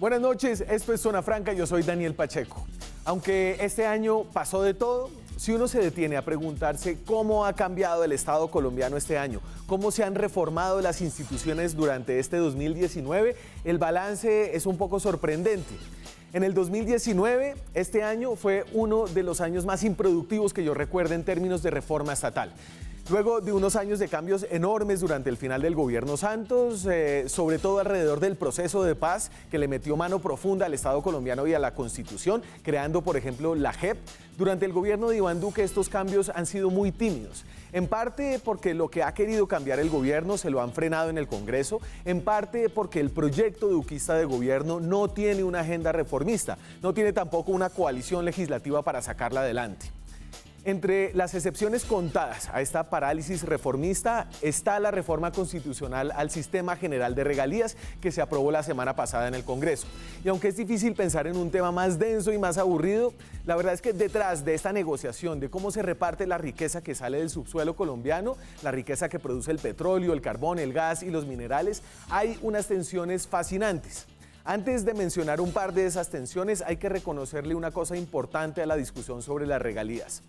Buenas noches, esto es Zona Franca, yo soy Daniel Pacheco. Aunque este año pasó de todo, si uno se detiene a preguntarse cómo ha cambiado el Estado colombiano este año, cómo se han reformado las instituciones durante este 2019, el balance es un poco sorprendente. En el 2019, este año fue uno de los años más improductivos que yo recuerdo en términos de reforma estatal. Luego de unos años de cambios enormes durante el final del gobierno Santos, sobre todo alrededor del proceso de paz que le metió mano profunda al Estado colombiano y a la Constitución, creando, por ejemplo, la JEP, durante el gobierno de Iván Duque estos cambios han sido muy tímidos. En parte porque lo que ha querido cambiar el gobierno se lo han frenado en el Congreso, en parte porque el proyecto duquista de gobierno no tiene una agenda reformista, no tiene tampoco una coalición legislativa para sacarla adelante. Entre las excepciones contadas a esta parálisis reformista está la reforma constitucional al Sistema General de Regalías que se aprobó la semana pasada en el Congreso. Y aunque es difícil pensar en un tema más denso y más aburrido, la verdad es que detrás de esta negociación de cómo se reparte la riqueza que sale del subsuelo colombiano, la riqueza que produce el petróleo, el carbón, el gas y los minerales, hay unas tensiones fascinantes. Antes de mencionar un par de esas tensiones, hay que reconocerle una cosa importante a la discusión sobre las regalías.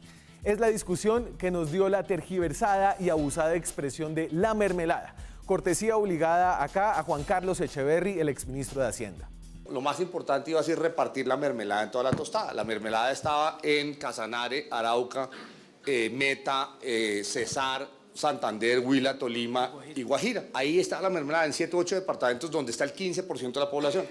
Es la discusión que nos dio la tergiversada y abusada expresión de la mermelada, cortesía obligada acá a Juan Carlos Echeverry, el exministro de Hacienda. Lo más importante iba a ser repartir la mermelada en toda la tostada. La mermelada estaba en Casanare, Arauca, Meta, Cesar, Santander, Huila, Tolima y Guajira. Ahí está la mermelada en 7 u 8 departamentos donde está el 15% de la población.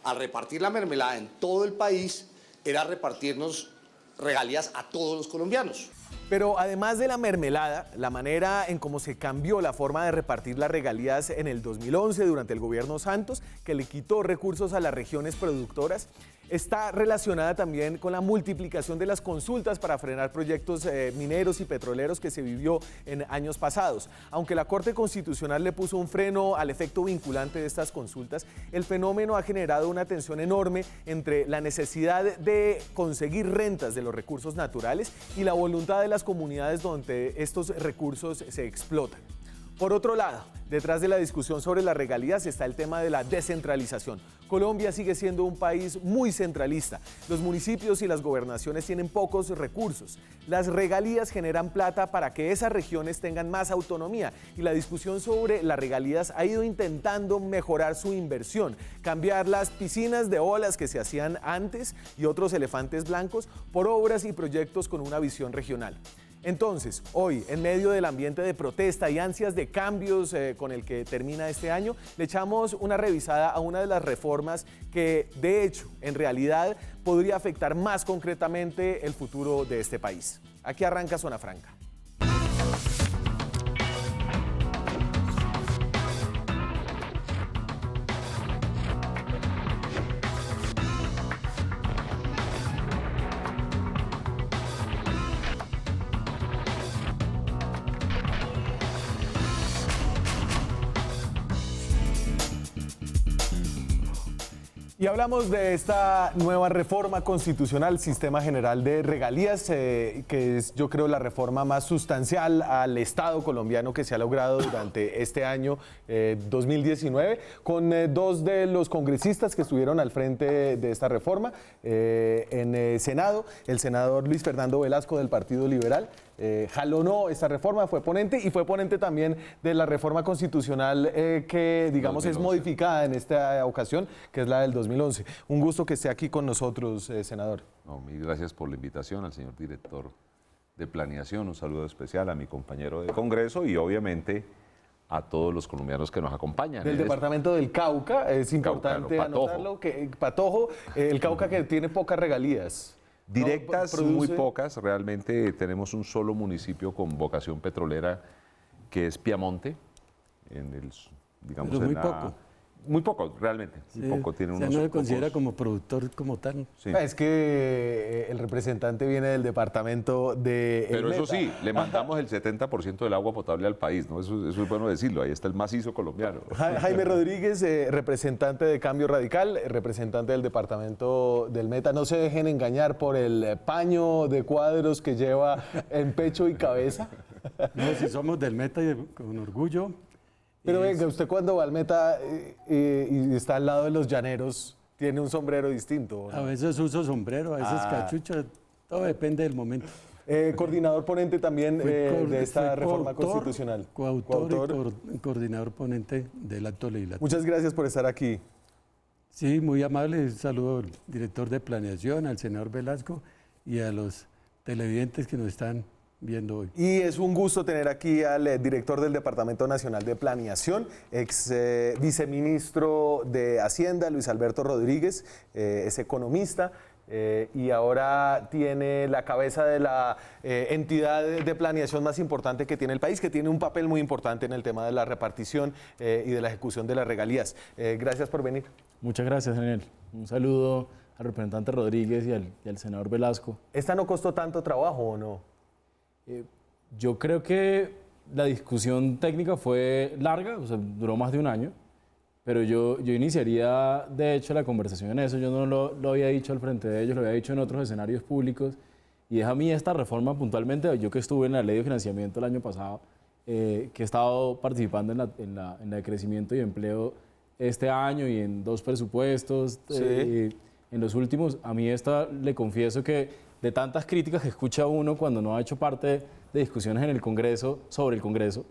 Al repartir la mermelada en todo el país era repartirnos regalías a todos los colombianos. Pero además de la mermelada, la manera en cómo se cambió la forma de repartir las regalías en el 2011 durante el gobierno Santos, que le quitó recursos a las regiones productoras, está relacionada también con la multiplicación de las consultas para frenar proyectos mineros y petroleros que se vivió en años pasados. Aunque la Corte Constitucional le puso un freno al efecto vinculante de estas consultas, el fenómeno ha generado una tensión enorme entre la necesidad de conseguir rentas de los recursos naturales y la voluntad de las comunidades donde estos recursos se explotan. Por otro lado, detrás de la discusión sobre las regalías está el tema de la descentralización. Colombia sigue siendo un país muy centralista. Los municipios y las gobernaciones tienen pocos recursos. Las regalías generan plata para que esas regiones tengan más autonomía y la discusión sobre las regalías ha ido intentando mejorar su inversión, cambiar las piscinas de olas que se hacían antes y otros elefantes blancos por obras y proyectos con una visión regional. Entonces, hoy, en medio del ambiente de protesta y ansias de cambios con el que termina este año, le echamos una revisada a una de las reformas que, de hecho, en realidad, podría afectar más concretamente el futuro de este país. Aquí arranca Zona Franca. Y hablamos de esta nueva reforma constitucional, Sistema General de Regalías, que es, yo creo, la reforma más sustancial al Estado colombiano que se ha logrado durante este año 2019, con dos de los congresistas que estuvieron al frente de esta reforma en Senado, el senador Luis Fernando Velasco del Partido Liberal. Jalonó esta reforma, fue ponente y fue ponente también de la reforma constitucional que, digamos, 2011. Es modificada en esta ocasión, que es la del 2011. Un gusto que esté aquí con nosotros, senador. No, mil gracias por la invitación al señor director de Planeación, un saludo especial a mi compañero de Congreso y obviamente a todos los colombianos que nos acompañan. Del departamento del Cauca, es importante anotarlo, que Patojo, el Cauca que tiene pocas regalías. Directas, no, muy pocas. Realmente tenemos un solo municipio con vocación petrolera que es Piamonte. Digamos, pero muy poco. Muy poco, realmente. Sí, muy poco. Tiene unos no se considera como productor como tal. Sí. Es que el representante viene del departamento de... Pero eso sí, le mandamos el 70% del agua potable al país, ¿no? Eso es bueno decirlo, ahí está el macizo colombiano. Jaime Rodríguez, representante de Cambio Radical, representante del departamento del Meta. No se dejen engañar por el paño de cuadros que lleva en pecho y cabeza. No, si somos del Meta con orgullo. Pero venga, usted cuando va al Meta y está al lado de los llaneros, tiene un sombrero distinto, ¿no? A veces uso sombrero, a veces cachucha, todo depende del momento. Coordinador ponente también de esta Fui reforma coautor, constitucional. Coautor y coordinador ponente del acto legislativo. Muchas gracias por estar aquí. Sí, muy amable. Un saludo al director de planeación, al senador Velasco y a los televidentes que nos están viendo hoy. Y es un gusto tener aquí al director del Departamento Nacional de Planeación, ex viceministro de Hacienda, Luis Alberto Rodríguez, es economista. Y ahora tiene la cabeza de la entidad de planeación más importante que tiene el país, que tiene un papel muy importante en el tema de la repartición y de la ejecución de las regalías. Gracias por venir. Muchas gracias, Daniel. Un saludo al representante Rodríguez y al senador Velasco. ¿Esta no costó tanto trabajo o no? Yo creo que la discusión técnica fue larga, o sea, duró más de un año. Pero yo iniciaría, de hecho, la conversación en eso. Yo no lo había dicho al frente de ellos, lo había dicho en otros escenarios públicos. Y es a mí esta reforma puntualmente, yo que estuve en la ley de financiamiento el año pasado, que he estado participando en la de crecimiento y empleo este año y en 2 presupuestos. Sí. En los últimos, a mí esta le confieso que de tantas críticas que escucha uno cuando no ha hecho parte de discusiones en el Congreso, sobre el Congreso,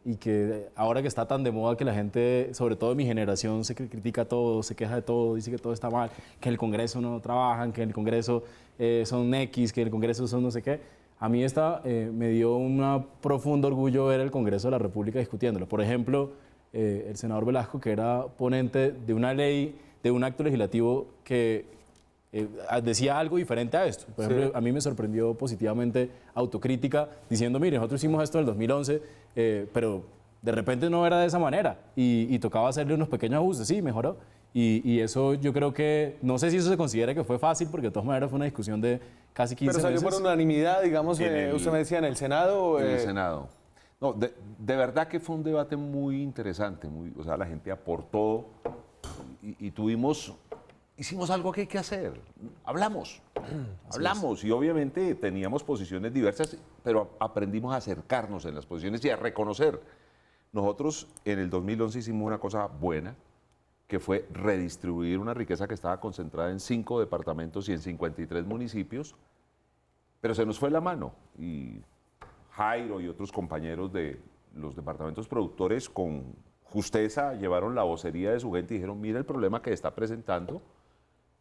y que ahora que está tan de moda que la gente, sobre todo de mi generación, se critica todo, se queja de todo, dice que todo está mal, que en el Congreso no trabajan, que en el Congreso son X, que en el Congreso son no sé qué. A mí me dio un profundo orgullo ver el Congreso de la República discutiéndolo. Por ejemplo, el senador Velasco, que era ponente de una ley, de un acto legislativo que decía algo diferente a esto. Por ejemplo, a mí me sorprendió positivamente autocrítica diciendo, mire, nosotros hicimos esto en el 2011, pero de repente no era de esa manera y tocaba hacerle unos pequeños ajustes, sí, mejoró. Y eso yo creo que, no sé si eso se considera que fue fácil, porque de todas maneras fue una discusión de casi 15 meses. Pero salió por unanimidad, digamos, usted me decía, en el Senado. En el Senado. No, de verdad que fue un debate muy interesante, o sea, la gente aportó y hicimos algo que hay que hacer, hablamos y obviamente teníamos posiciones diversas, pero aprendimos a acercarnos en las posiciones y a reconocer. Nosotros en el 2011 hicimos una cosa buena, que fue redistribuir una riqueza que estaba concentrada en 5 departamentos y en 53 municipios, pero se nos fue la mano y Jairo y otros compañeros de los departamentos productores con justeza llevaron la vocería de su gente y dijeron, mira el problema que está presentando.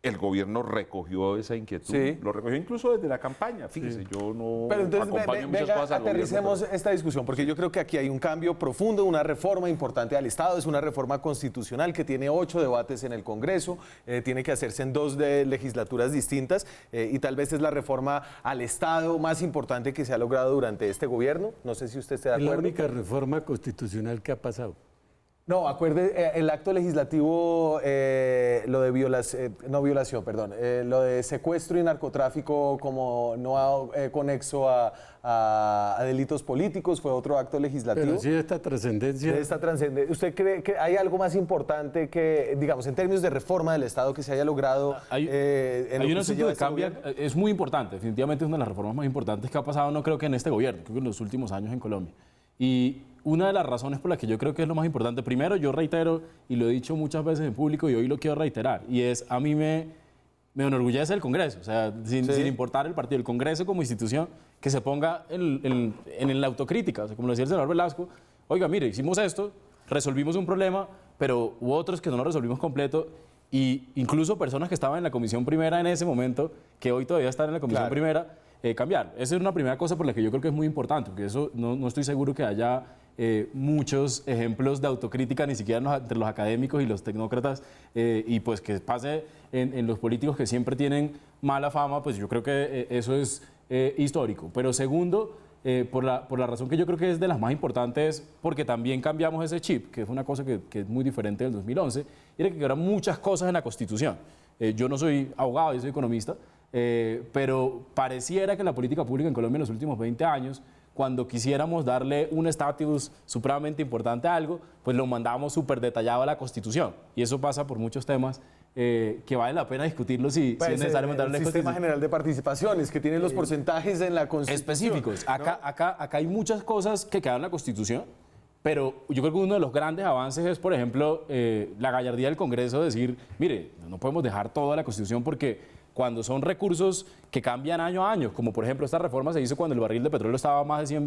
El gobierno recogió esa inquietud, lo recogió incluso desde la campaña, fíjese, yo no Pero entonces, acompaño muchas cosas al gobierno, aterricemos esta discusión, porque yo creo que aquí hay un cambio profundo, una reforma importante al Estado, es una reforma constitucional que tiene 8 debates en el Congreso, tiene que hacerse en 2 legislaturas distintas, y tal vez es la reforma al Estado más importante que se ha logrado durante este gobierno, no sé si usted está de Es la acuerdo. única reforma constitucional que ha pasado. No, acuerde, el acto legislativo, lo de lo de secuestro y narcotráfico como no conexo a delitos políticos, fue otro acto legislativo. Pero sí, esta trascendencia. De esta trascendencia. ¿Usted cree que hay algo más importante que, digamos, en términos de reforma del Estado que se haya logrado? Hay un asunto que cambia, es muy importante, definitivamente es una de las reformas más importantes que ha pasado, no creo que en este gobierno, creo que en los últimos años en Colombia. Y una de las razones por las que yo creo que es lo más importante, primero yo reitero, y lo he dicho muchas veces en público y hoy lo quiero reiterar, y es, a mí me enorgullece el Congreso, o sea, sin importar el partido, el Congreso como institución, que se ponga en la autocrítica, o sea, como lo decía el senador Velasco, oiga, mire, hicimos esto, resolvimos un problema, pero hubo otros que no lo resolvimos completo, y incluso personas que estaban en la Comisión Primera en ese momento, que hoy todavía están en la Comisión Primera, cambiar. Esa es una primera cosa por la que yo creo que es muy importante, porque eso no estoy seguro que haya muchos ejemplos de autocrítica, ni siquiera entre los académicos y los tecnócratas, y pues que pase en los políticos que siempre tienen mala fama, pues yo creo que eso es histórico. Pero segundo, por la razón que yo creo que es de las más importantes, porque también cambiamos ese chip, que es una cosa que es muy diferente del 2011, y era que quedaron muchas cosas en la Constitución. Yo no soy abogado, yo soy economista, pero pareciera que la política pública en Colombia en los últimos 20 años, cuando quisiéramos darle un estatus supremamente importante a algo, pues lo mandamos súper detallado a la Constitución. Y eso pasa por muchos temas que vale la pena discutirlos si es necesario mandarle el Sistema General de Participaciones, que tiene los porcentajes en la Constitución. Específicos. Acá hay muchas cosas que quedan en la Constitución Pero yo creo que uno de los grandes avances es, por ejemplo, la gallardía del Congreso de decir, mire, no podemos dejar toda la Constitución porque cuando son recursos que cambian año a año, como por ejemplo esta reforma se hizo cuando el barril de petróleo estaba a más de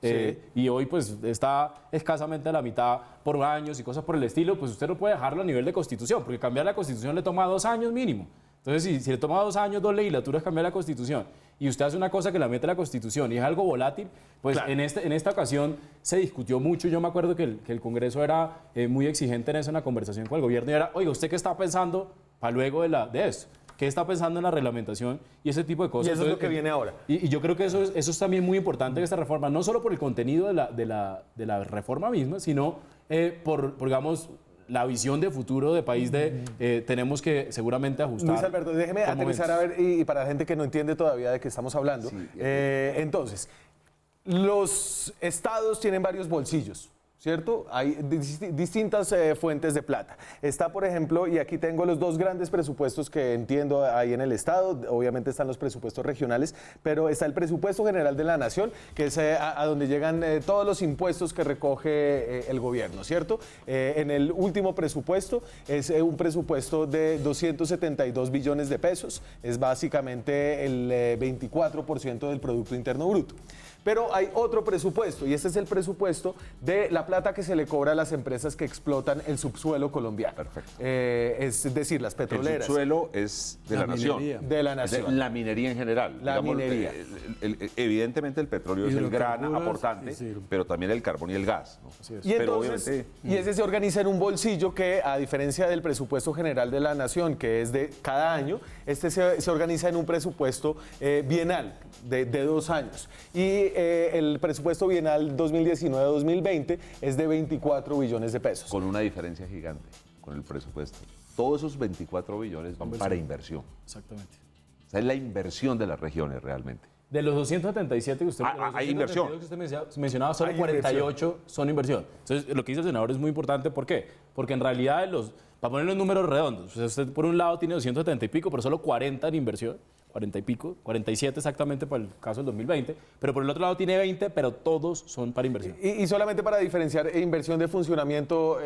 $100 y hoy pues está escasamente a la mitad por años y cosas por el estilo, pues usted no puede dejarlo a nivel de Constitución, porque cambiar la Constitución le toma 2 años mínimo. Entonces, si le toma 2 años, 2 legislaturas cambiar la Constitución, y usted hace una cosa que la mete a la Constitución y es algo volátil, pues claro. en esta ocasión se discutió mucho. Yo me acuerdo que el Congreso era muy exigente en eso, en la conversación con el gobierno, y era, oiga, ¿usted qué está pensando para luego de esto? ¿Qué está pensando en la reglamentación y ese tipo de cosas? Y eso es lo que viene ahora. Y yo creo que eso es también muy importante en esta reforma, no solo por el contenido de la reforma misma, sino por, digamos, la visión de futuro de país tenemos que seguramente ajustar. Luis Alberto, déjeme aterrizar a ver, y para la gente que no entiende todavía de qué estamos hablando. Sí, entonces, los estados tienen varios bolsillos, ¿cierto? Hay distintas fuentes de plata. Está, por ejemplo, y aquí tengo los 2 grandes presupuestos que entiendo ahí en el Estado, obviamente están los presupuestos regionales, pero está el presupuesto general de la Nación, que es a donde llegan todos los impuestos que recoge el gobierno, ¿cierto? En el último presupuesto es un presupuesto de 272 billones de pesos, es básicamente el 24% del Producto Interno Bruto. Pero hay otro presupuesto, y este es el presupuesto de la plata que se le cobra a las empresas que explotan el subsuelo colombiano. Perfecto. Es decir, las petroleras. El subsuelo es de la nación. De la nación. La minería en general. La minería. Evidentemente el petróleo es el gran aportante, pero también el carbón y el gas, ¿no? Y, entonces, y ese se organiza en un bolsillo que, a diferencia del presupuesto general de la nación, que es de cada año, este se organiza en un presupuesto bienal de 2 años. Y el presupuesto bienal 2019-2020 es de 24 billones de pesos. Con una diferencia gigante con el presupuesto. Todos esos 24 billones van para inversión. Exactamente. O sea, es la inversión de las regiones realmente. De los 277 que usted, hay inversión. Que usted mencionaba, solo 48 son inversión. Entonces, lo que dice el senador es muy importante. ¿Por qué? Porque en realidad, para poner los números redondos, usted por un lado tiene 270 y pico, pero solo 40 en inversión. 40 y pico, 47 exactamente para el caso del 2020, pero por el otro lado tiene 20, pero todos son para inversión. Y solamente para diferenciar inversión de funcionamiento,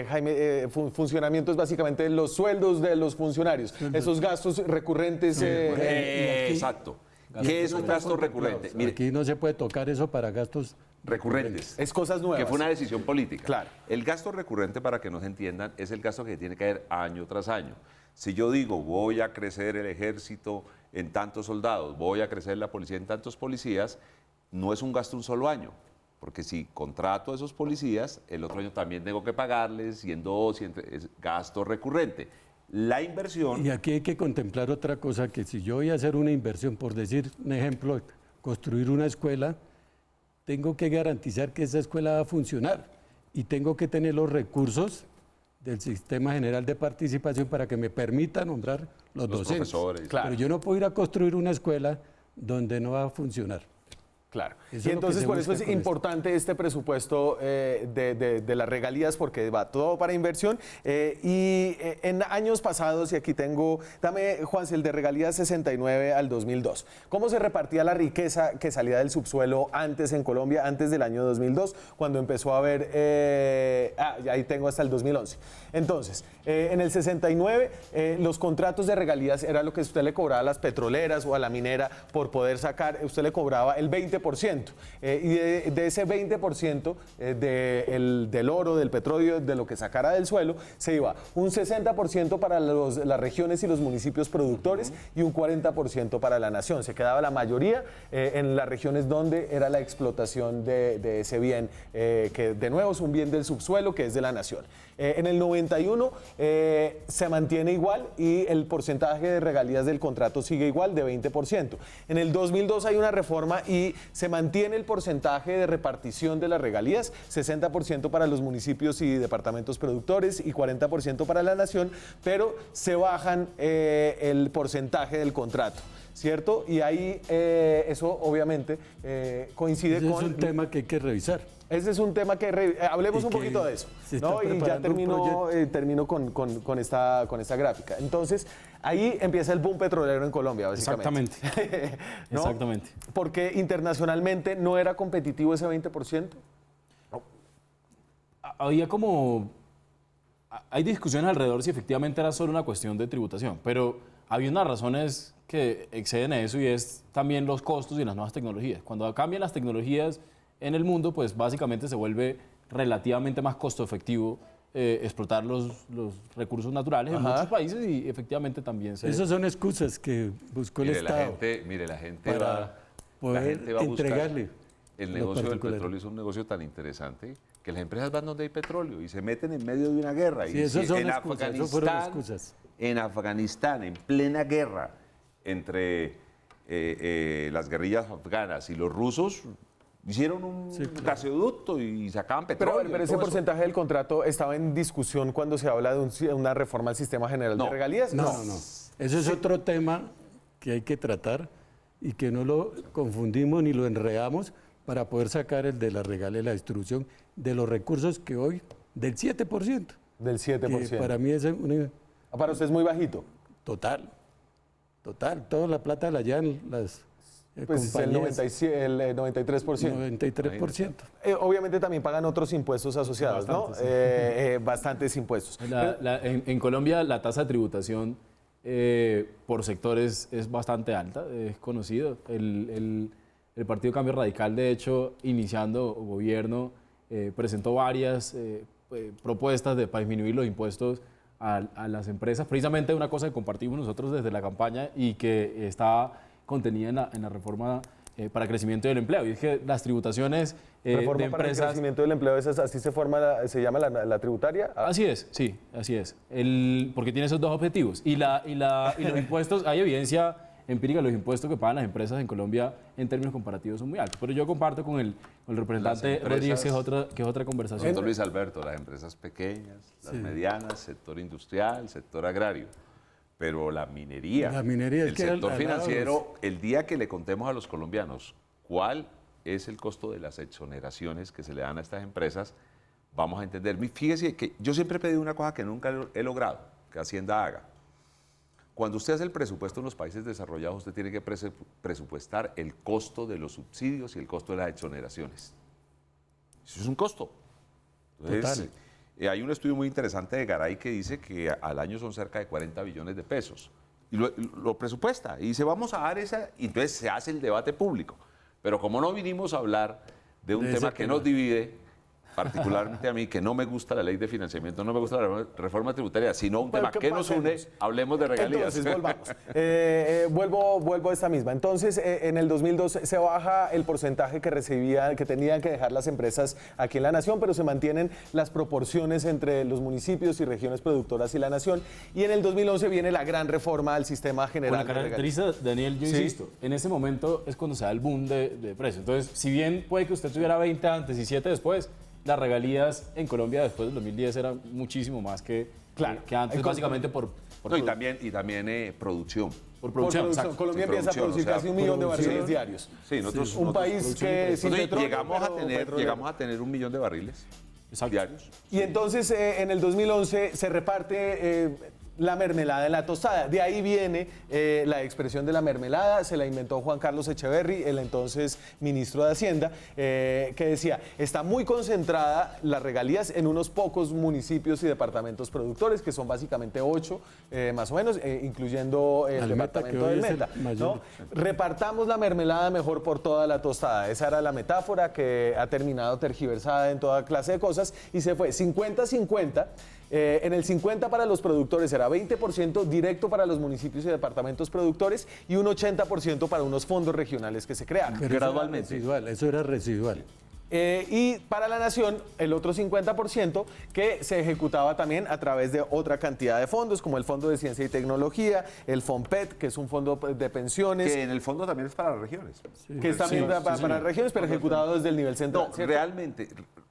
Jaime, funcionamiento es básicamente los sueldos de los funcionarios, esos gastos recurrentes. Exacto. ¿Qué es un gasto recurrente? Mire, aquí no se puede tocar eso para gastos recurrentes. Es cosas nuevas. Que fue una decisión política. Claro. El gasto recurrente, para que nos entiendan, es el gasto que tiene que haber año tras año. Si yo digo, voy a crecer el ejército en tantos soldados, voy a crecer la policía en tantos policías, no es un gasto un solo año, porque si contrato a esos policías, el otro año también tengo que pagarles, y en 2, es gasto recurrente. La inversión... Y aquí hay que contemplar otra cosa, que si yo voy a hacer una inversión, por decir un ejemplo, construir una escuela, tengo que garantizar que esa escuela va a funcionar y tengo que tener los recursos del Sistema General de Participación para que me permita nombrar los docentes. Profesores. Claro. Pero yo no puedo ir a construir una escuela donde no va a funcionar. Claro. Eso y es lo que entonces se por eso busca es con importante este presupuesto de las regalías, porque va todo para inversión. Y en años pasados, y aquí tengo, dame, Juanse, el de regalías 69 al 2002. ¿Cómo se repartía la riqueza que salía del subsuelo antes en Colombia, antes del año 2002, cuando empezó a haber, ahí tengo hasta el 2011. Entonces, en el 69, los contratos de regalías era lo que usted le cobraba a las petroleras o a la minera por poder sacar, usted le cobraba el 20%. Y de ese 20% del oro, del petróleo, de lo que sacara del suelo, se iba un 60% para las regiones y los municipios productores y un 40% para la nación. Se quedaba la mayoría en las regiones donde era la explotación de ese bien, que de nuevo es un bien del subsuelo, que es de la nación. En el 91 se mantiene igual y el porcentaje de regalías del contrato sigue igual, de 20%. En el 2002 hay una reforma y se mantiene el porcentaje de repartición de las regalías, 60% para los municipios y departamentos productores y 40% para la nación, pero se bajan el porcentaje del contrato, ¿cierto? Y ahí eso obviamente coincide Ese con... es un tema que hay que revisar. Ese es un tema que hablemos un poquito de eso, ¿no? Y ya termino con esta gráfica. Entonces, ahí empieza el boom petrolero en Colombia, básicamente. Exactamente. ¿No? Exactamente. Porque internacionalmente no era competitivo ese 20%. había como... Hay discusiones alrededor si efectivamente era solo una cuestión de tributación, pero había unas razones que exceden a eso y es también los costos y las nuevas tecnologías. Cuando cambian las tecnologías en el mundo, pues básicamente se vuelve relativamente más costo efectivo explotar los recursos naturales en muchos países y efectivamente también se... Esas son excusas que buscó el Estado La gente para va poder a buscar entregarle. el lo negocio del particular. petróleo es un negocio tan interesante que las empresas van donde hay petróleo y se meten en medio de una guerra. Sí, y esas son en excusas, eso fueron excusas. En Afganistán, en plena guerra entre las guerrillas afganas y los rusos, hicieron un gasoducto y sacaban petróleo. Pero y ese todo eso. porcentaje del contrato estaba en discusión cuando se habla de una reforma al sistema general de regalías. No. Eso es otro tema que hay que tratar y que no lo confundimos ni lo enredamos para poder sacar el de la regalía y la distribución de los recursos que hoy, del 7%. Del 7%. Que para mí es una... Para usted es muy bajito. Total. Toda la plata la llevan las Pues el, compañías. 97, el 93%. 93%. Obviamente también pagan otros impuestos asociados, Bastante, ¿no? Bastantes impuestos. En Colombia la tasa de tributación por sectores es bastante alta, es conocido. El Partido Cambio Radical, de hecho, iniciando gobierno, presentó varias propuestas para disminuir los impuestos a las empresas. Precisamente una cosa que compartimos nosotros desde la campaña y que está contenida en la reforma para crecimiento del empleo. Y es que las tributaciones Reforma de para el empresas... crecimiento del empleo, así se llama la tributaria. Así es, sí, así es. Porque tiene esos dos objetivos. Y los impuestos, hay evidencia empírica, los impuestos que pagan las empresas en Colombia en términos comparativos son muy altos. Pero yo comparto con el representante Rodríguez, que es otra conversación. Doctor Luis Alberto, las empresas pequeñas, las medianas, sector industrial, sector agrario. Pero la minería, el sector financiero, el día que le contemos a los colombianos cuál es el costo de las exoneraciones que se le dan a estas empresas, vamos a entender. Fíjese que yo siempre he pedido una cosa que nunca he logrado, que Hacienda haga. Cuando usted hace el presupuesto en los países desarrollados, usted tiene que presupuestar el costo de los subsidios y el costo de las exoneraciones. Eso es un costo. Entonces, hay un estudio muy interesante de Garay que dice que al año son cerca de 40 billones de pesos. Y lo presupuesta y dice, vamos a dar esa, y entonces se hace el debate público. Pero como no vinimos a hablar de un tema que nos divide, particularmente a mí, que no me gusta la ley de financiamiento, no me gusta la reforma tributaria, sino un tema que nos une, hablemos de regalías. Entonces, volvamos. Vuelvo a esta misma. Entonces, en el 2002 se baja el porcentaje que tenían que dejar las empresas aquí en la nación, pero se mantienen las proporciones entre los municipios y regiones productoras y la nación. Y en el 2011 viene la gran reforma al sistema general de regalías. Caracteriza, Daniel, yo insisto, en ese momento es cuando se da el boom de precios. Entonces, si bien puede que usted tuviera 20 antes y 7 después, las regalías en Colombia después del 2010 eran muchísimo más que antes, básicamente por y también producción. Por producción. Exacto. Colombia empieza a producir casi 1 millón de barriles diarios. Sí, un país que sin petróleo, llegamos a tener 1 millón de barriles diarios. Y entonces en el 2011 se reparte la mermelada en la tostada. De ahí viene la expresión de la mermelada, se la inventó Juan Carlos Echeverry, el entonces ministro de Hacienda, que decía, está muy concentrada las regalías en unos pocos municipios y departamentos productores, que son básicamente 8 más o menos, incluyendo el departamento del Meta. ¿No? Repartamos la mermelada mejor por toda la tostada. Esa era la metáfora que ha terminado tergiversada en toda clase de cosas y se fue 50-50. En el 50 para los productores era 20% directo para los municipios y departamentos productores y un 80% para unos fondos regionales que se crearon. Pero gradualmente. Eso era residual. Y para la nación, el otro 50% que se ejecutaba también a través de otra cantidad de fondos, como el Fondo de Ciencia y Tecnología, el FONPET, que es un fondo de pensiones. Que en el fondo también es para las regiones. Que es también para las regiones, pero ejecutado desde el nivel central.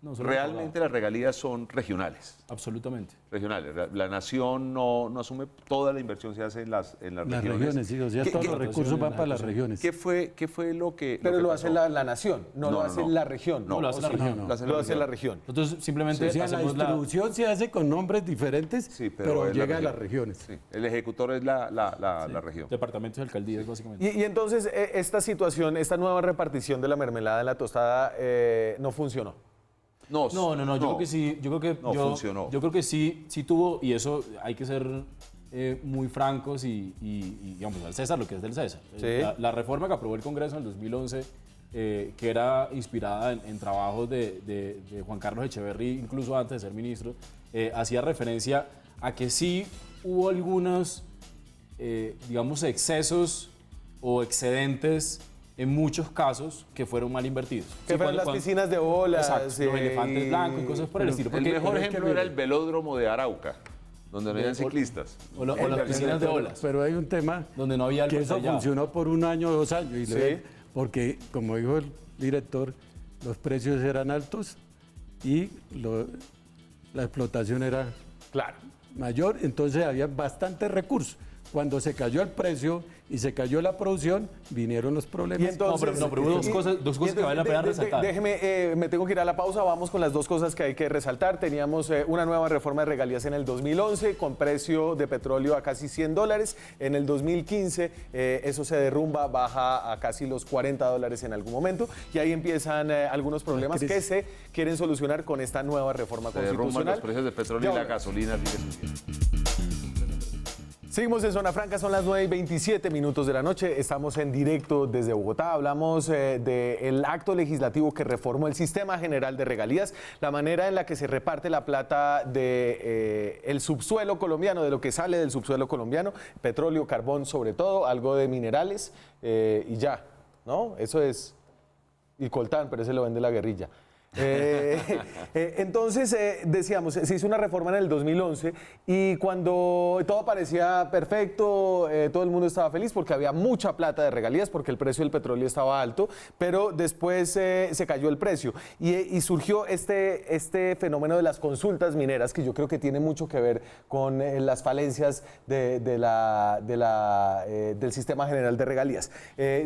No, realmente las regalías son regionales. Absolutamente. Regionales. La nación no asume toda la inversión, se hace en las regiones. Sí, o sea, todos los recursos van para las regiones. ¿Qué fue lo que Pero lo hace la nación, no lo hace la región. No, lo hace la región. Lo hace la región. Entonces, simplemente O sea, la distribución se hace con nombres diferentes, pero llega a las regiones. Sí, el ejecutor es la región. Departamentos y alcaldías, básicamente. Y entonces esta situación, esta nueva repartición de la mermelada en la tostada no funcionó. No, yo creo que sí, funcionó. Yo creo que sí tuvo, y eso hay que ser muy francos y digamos, al César lo que es del César. Sí. La reforma que aprobó el Congreso en el 2011, que era inspirada en trabajos de Juan Carlos Echeverry, incluso antes de ser ministro, hacía referencia a que sí hubo algunos, digamos, excesos o excedentes en muchos casos que fueron mal invertidos. Que fueron las piscinas de olas. Exacto, los elefantes blancos y cosas por el estilo. El mejor es que ejemplo era el velódromo de Arauca, donde no habían ciclistas. O las piscinas de olas, Pero hay un tema donde no había que eso alcantarillado. funcionó por 1 año o 2 años. Y Sí. porque, como dijo el director, los precios eran altos y la explotación era Claro. mayor, entonces había bastantes recursos. Cuando se cayó el precio y se cayó la producción, vinieron los problemas. Y entonces, pero hubo dos cosas que vale la pena resaltar. Déjeme, me tengo que ir a la pausa, vamos con las dos cosas que hay que resaltar. Teníamos una nueva reforma de regalías en el 2011 con precio de petróleo a casi $100. En el 2015 eso se derrumba, baja a casi los $40 en algún momento. Y ahí empiezan algunos problemas que se quieren solucionar con esta nueva reforma Se derrumban constitucional. los precios de petróleo y la gasolina sigue subiendo. Seguimos en Zona Franca, son las 9:27 de la noche. Estamos en directo desde Bogotá. Hablamos del acto legislativo que reformó el sistema general de regalías, la manera en la que se reparte la plata del subsuelo colombiano, de lo que sale del subsuelo colombiano, petróleo, carbón sobre todo, algo de minerales y ya, ¿no? Eso es. Y coltán, pero ese lo vende la guerrilla. Entonces, decíamos, se hizo una reforma en el 2011 y cuando todo parecía perfecto, todo el mundo estaba feliz porque había mucha plata de regalías, porque el precio del petróleo estaba alto, pero después se cayó el precio y surgió este fenómeno de las consultas mineras, que yo creo que tiene mucho que ver con las falencias del sistema general de regalías.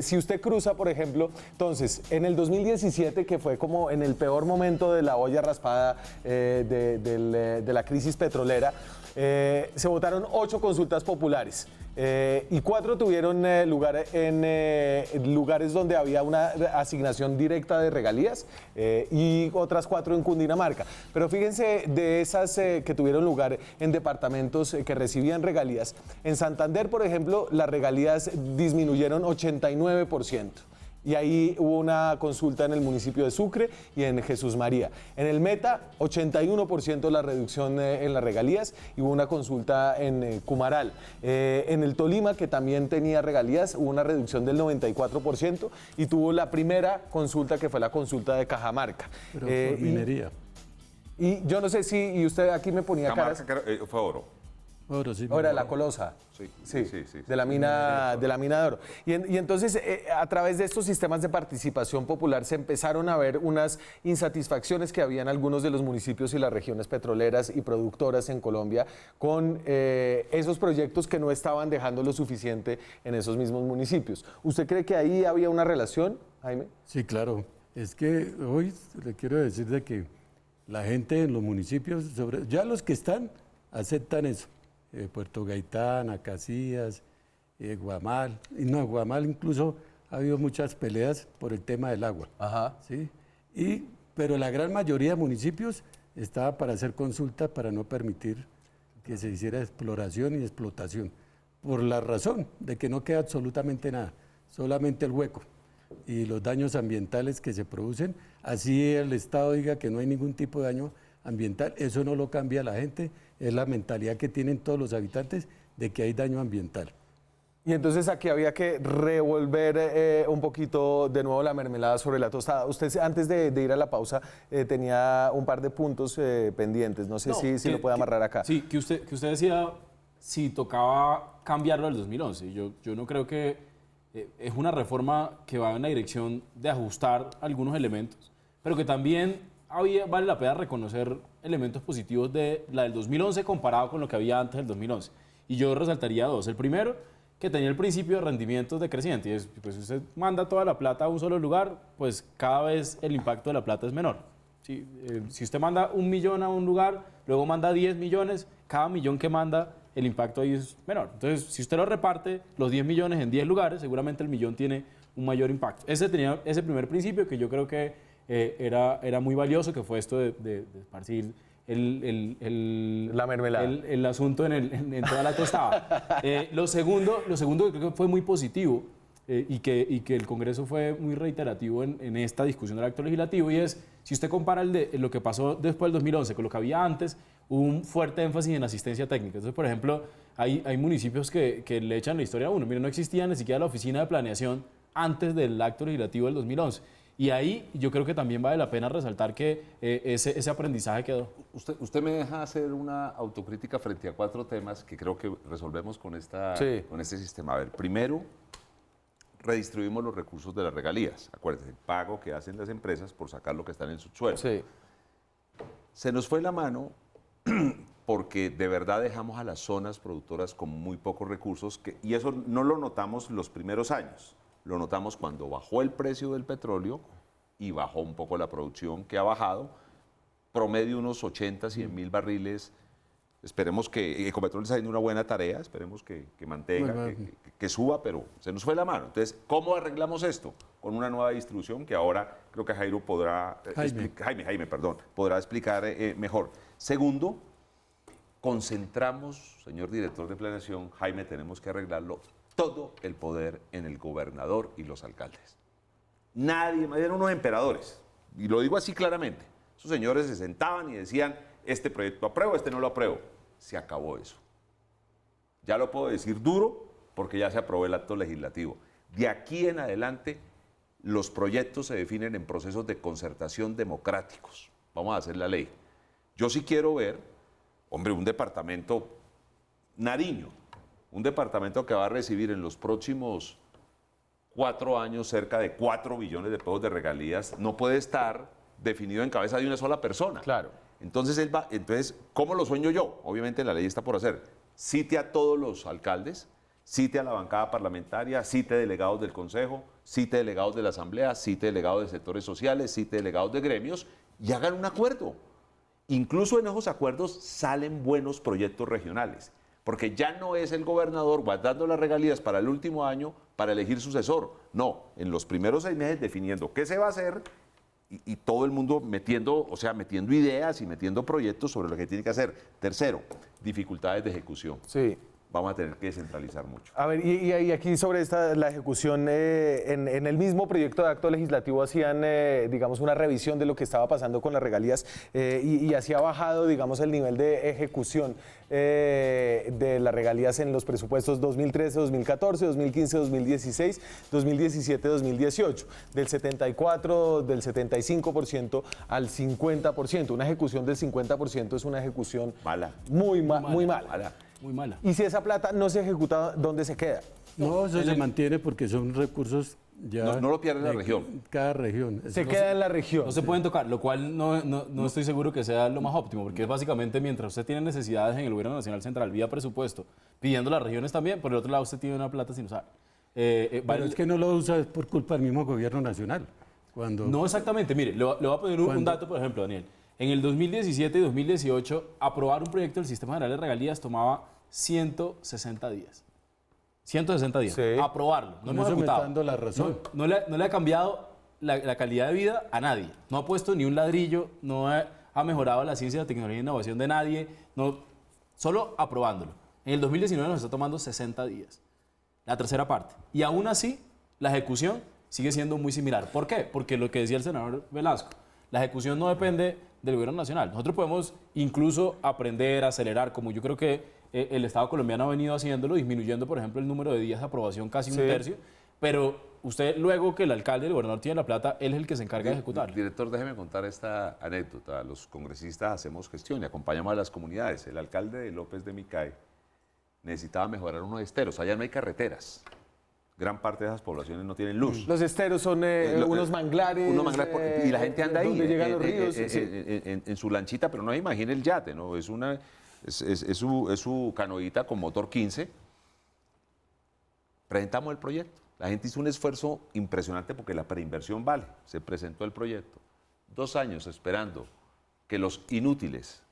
Si usted cruza, por ejemplo, entonces, en el 2017, que fue como en el peor momento de la olla raspada de la crisis petrolera, se votaron 8 consultas populares y 4 tuvieron lugar en lugares donde había una asignación directa de regalías y otras 4 en Cundinamarca. Pero fíjense, de esas que tuvieron lugar en departamentos que recibían regalías, en Santander, por ejemplo, las regalías disminuyeron 89%. Y ahí hubo una consulta en el municipio de Sucre y en Jesús María. En el Meta, 81% la reducción en las regalías y hubo una consulta en Cumaral. En el Tolima, que también tenía regalías, hubo una reducción del 94% y tuvo la primera consulta, que fue la consulta de Cajamarca. Pero por minería. Y yo no sé si, y usted aquí me ponía caras. Fue oro. Oro, sí, Ahora la Colosa. Sí. De la mina de oro. Y entonces, a través de estos sistemas de participación popular se empezaron a ver unas insatisfacciones que había en algunos de los municipios y las regiones petroleras y productoras en Colombia con esos proyectos que no estaban dejando lo suficiente en esos mismos municipios. ¿Usted cree que ahí había una relación, Jaime? Sí, claro. Es que hoy le quiero decir de que la gente en los municipios, ya los que están, aceptan eso. Puerto Gaitán, Acacías, Guamal. Y no, Guamal incluso ha habido muchas peleas por el tema del agua. Ajá. ¿Sí? Pero la gran mayoría de municipios estaba para hacer consulta para no permitir que se hiciera exploración y explotación. Por la razón de que no queda absolutamente nada, solamente el hueco y los daños ambientales que se producen. Así el Estado diga que no hay ningún tipo de daño ambiental, eso no lo cambia la gente, es la mentalidad que tienen todos los habitantes de que hay daño ambiental. Y entonces aquí había que revolver un poquito de nuevo la mermelada sobre la tostada. Usted antes de ir a la pausa tenía un par de puntos pendientes, no sé si lo puede amarrar acá. Sí, que usted decía si tocaba cambiarlo del 2011. Yo no creo que es una reforma que va en la dirección de ajustar algunos elementos, pero que también vale la pena reconocer elementos positivos de la del 2011 comparado con lo que había antes del 2011. Y yo resaltaría 2. El primero, que tenía el principio de rendimientos decreciente. Y es, pues, si usted manda toda la plata a un solo lugar, pues cada vez el impacto de la plata es menor. ¿Sí? Si usted manda 1 millón a un lugar, luego manda 10 millones, cada millón que manda, el impacto ahí es menor. Entonces, si usted lo reparte, los 10 millones en 10 lugares, seguramente el millón tiene un mayor impacto. Ese tenía ese primer principio que yo creo que era muy valioso, que fue esto de esparcir La mermelada. el asunto en toda la tostada. Lo segundo que creo que fue muy positivo y que el Congreso fue muy reiterativo en esta discusión del acto legislativo, y es, si usted compara lo que pasó después del 2011 con lo que había antes, hubo un fuerte énfasis en asistencia técnica. Entonces, por ejemplo, hay municipios que le echan la historia a uno. Mire, no existía ni siquiera la oficina de planeación antes del acto legislativo del 2011. Y ahí yo creo que también vale la pena resaltar que ese aprendizaje quedó. Usted me deja hacer una autocrítica frente a 4 temas que creo que resolvemos con este sistema. A ver, primero, redistribuimos los recursos de las regalías. Acuérdense, el pago que hacen las empresas por sacar lo que está en el subsuelo. Sí. Se nos fue la mano porque de verdad dejamos a las zonas productoras con muy pocos recursos, y eso no lo notamos los primeros años. Lo notamos cuando bajó el precio del petróleo y bajó un poco la producción, que ha bajado, promedio unos 80, 100 mil barriles. Esperemos que Ecopetrol está haciendo una buena tarea, esperemos que mantenga, que suba, pero se nos fue la mano. Entonces, ¿cómo arreglamos esto? Con una nueva distribución que ahora creo que Jaime podrá explicar mejor. Segundo, concentramos, señor director de planeación, Jaime, tenemos que arreglarlo, todo el poder en el gobernador y los alcaldes. Nadie, eran unos emperadores, y lo digo así claramente. Esos señores se sentaban y decían, este proyecto apruebo, este no lo apruebo. Se acabó eso. Ya lo puedo decir duro porque ya se aprobó el acto legislativo. De aquí en adelante, los proyectos se definen en procesos de concertación democráticos. Vamos a hacer la ley. Yo sí quiero ver, hombre, un departamento Nariño, un departamento que va a recibir en los próximos 4 años cerca de 4 billones de pesos de regalías, no puede estar definido en cabeza de una sola persona. Claro. Entonces, ¿cómo lo sueño yo? Obviamente la ley está por hacer. Cite a todos los alcaldes, cite a la bancada parlamentaria, cite delegados del Consejo, cite delegados de la Asamblea, cite delegados de sectores sociales, cite delegados de gremios y hagan un acuerdo. Incluso en esos acuerdos salen buenos proyectos regionales, porque ya no es el gobernador guardando las regalías para el último año para elegir sucesor. No, en los primeros 6 meses definiendo qué se va a hacer y todo el mundo metiendo ideas y metiendo proyectos sobre lo que tiene que hacer. Tercero, dificultades de ejecución. Sí. Vamos a tener que descentralizar mucho. A ver, y aquí sobre la ejecución, en el mismo proyecto de acto legislativo hacían, digamos, una revisión de lo que estaba pasando con las regalías y así ha bajado, digamos, el nivel de ejecución de las regalías en los presupuestos 2013, 2014, 2015, 2016, 2017, 2018, del 75% al 50%. Una ejecución del 50% es una ejecución muy mala. Muy mala. Y si esa plata no se ejecuta, ¿dónde se queda? No, eso se mantiene porque son recursos ya... No lo pierde la región. Cada región. Se queda en la región. No se pueden tocar, lo cual no estoy seguro que sea lo más óptimo, porque es básicamente mientras usted tiene necesidades en el gobierno nacional central vía presupuesto, pidiendo las regiones también, por el otro lado usted tiene una plata sin usar. Pero es que no lo usa por culpa del mismo gobierno nacional. No exactamente, mire, le voy a poner un dato, por ejemplo, Daniel. En el 2017 y 2018, aprobar un proyecto del Sistema General de Regalías tomaba 160 días. 160 días. Sí. Aprobarlo. No hemos eso me está ejecutado. dando la razón. No le ha cambiado la calidad de vida a nadie. No ha puesto ni un ladrillo, no ha mejorado la ciencia, la tecnología e innovación de nadie. Solo aprobándolo. En el 2019 nos está tomando 60 días. La tercera parte. Y aún así, la ejecución sigue siendo muy similar. ¿Por qué? Porque lo que decía el senador Velasco, la ejecución no depende del gobierno nacional. Nosotros podemos incluso aprender, acelerar, como yo creo que el Estado colombiano ha venido haciéndolo, disminuyendo, por ejemplo, el número de días de aprobación casi un tercio, pero usted luego que el alcalde, el gobernador tiene la plata, él es el que se encarga de ejecutar. Director, déjeme contar esta anécdota. Los congresistas hacemos gestión y acompañamos a las comunidades. El alcalde de López de Micay necesitaba mejorar unos esteros. Allá no hay carreteras. Gran parte de esas poblaciones no tienen luz. Los esteros son unos manglares. Y la gente anda ahí donde llegan los ríos. En su lanchita, pero no se imagine el yate, ¿no? Es su canoita con motor 15. Presentamos el proyecto. La gente hizo un esfuerzo impresionante porque la preinversión vale. Se presentó el proyecto. 2 años esperando que los inútiles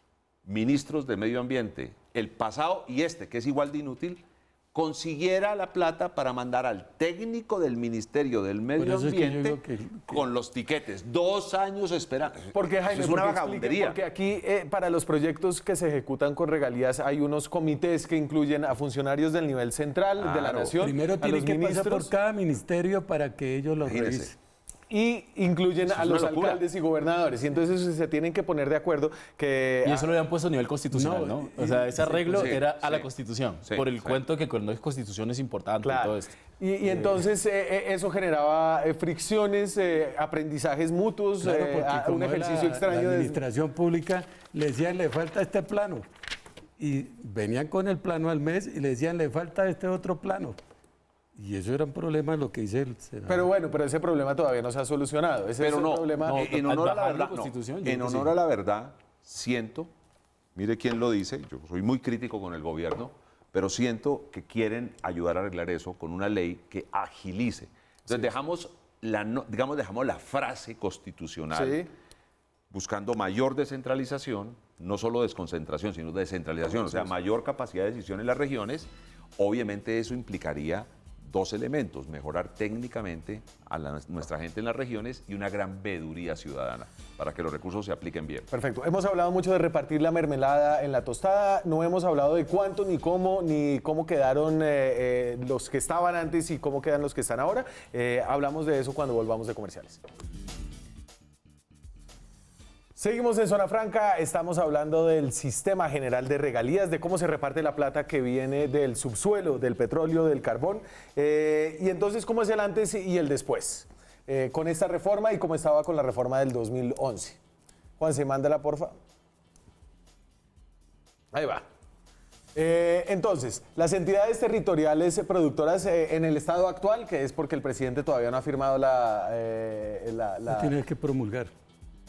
ministros de Medio Ambiente, el pasado y este, que es igual de inútil, consiguiera la plata para mandar al técnico del Ministerio del Medio eso es que yo Ambiente digo que- con los tiquetes. 2 años esperando. Porque, Eso Jaime, es una porque vagabundería. porque aquí para los proyectos que se ejecutan con regalías hay unos comités que incluyen a funcionarios del nivel central de la Claro. nación, Primero a tiene los que pasar ministros, por cada ministerio para que ellos lo Imagínese. revisen. y incluyen Eso a es una los locura. alcaldes y gobernadores. Y entonces se tienen que poner de acuerdo que... Y eso lo habían puesto a nivel constitucional, No, ¿no? O sea, ese arreglo sí, era a la sí. Constitución, Sí, por el sí. cuento que cuando es Constitución es importante y todo Claro. esto. Y entonces eso generaba fricciones, aprendizajes mutuos, Claro, porque un como ejercicio la extraño de... administración pública le decían, le falta este plano. Y venían con el plano al mes y le decían, le falta este otro plano. Y eso era un problema lo que dice el Senado. Pero bueno, pero ese problema todavía no se ha solucionado. Ese Pero es el no, problema. no, en honor a la bajar la verdad, Constitución, yo en creo que honor sí. a la verdad, siento, mire quién lo dice, yo soy muy crítico con el gobierno, pero siento que quieren ayudar a arreglar eso con una ley que agilice. Entonces dejamos la frase constitucional Sí. buscando mayor descentralización, no solo desconcentración, sino descentralización, o sea, mayor capacidad de decisión en las regiones. Obviamente eso implicaría 2 elementos: mejorar técnicamente a nuestra gente en las regiones y una gran veeduría ciudadana para que los recursos se apliquen bien. Perfecto. Hemos hablado mucho de repartir la mermelada en la tostada. No hemos hablado de cuánto, ni cómo quedaron los que estaban antes y cómo quedan los que están ahora. Hablamos de eso cuando volvamos de comerciales. Seguimos en Zona Franca, estamos hablando del sistema general de regalías, de cómo se reparte la plata que viene del subsuelo, del petróleo, del carbón, y entonces cómo es el antes y el después, con esta reforma y cómo estaba con la reforma del 2011. Juanse, mándala, porfa. Ahí va. Entonces, las entidades territoriales productoras en el estado actual, que es porque el presidente todavía no ha firmado Lo tienes que promulgar.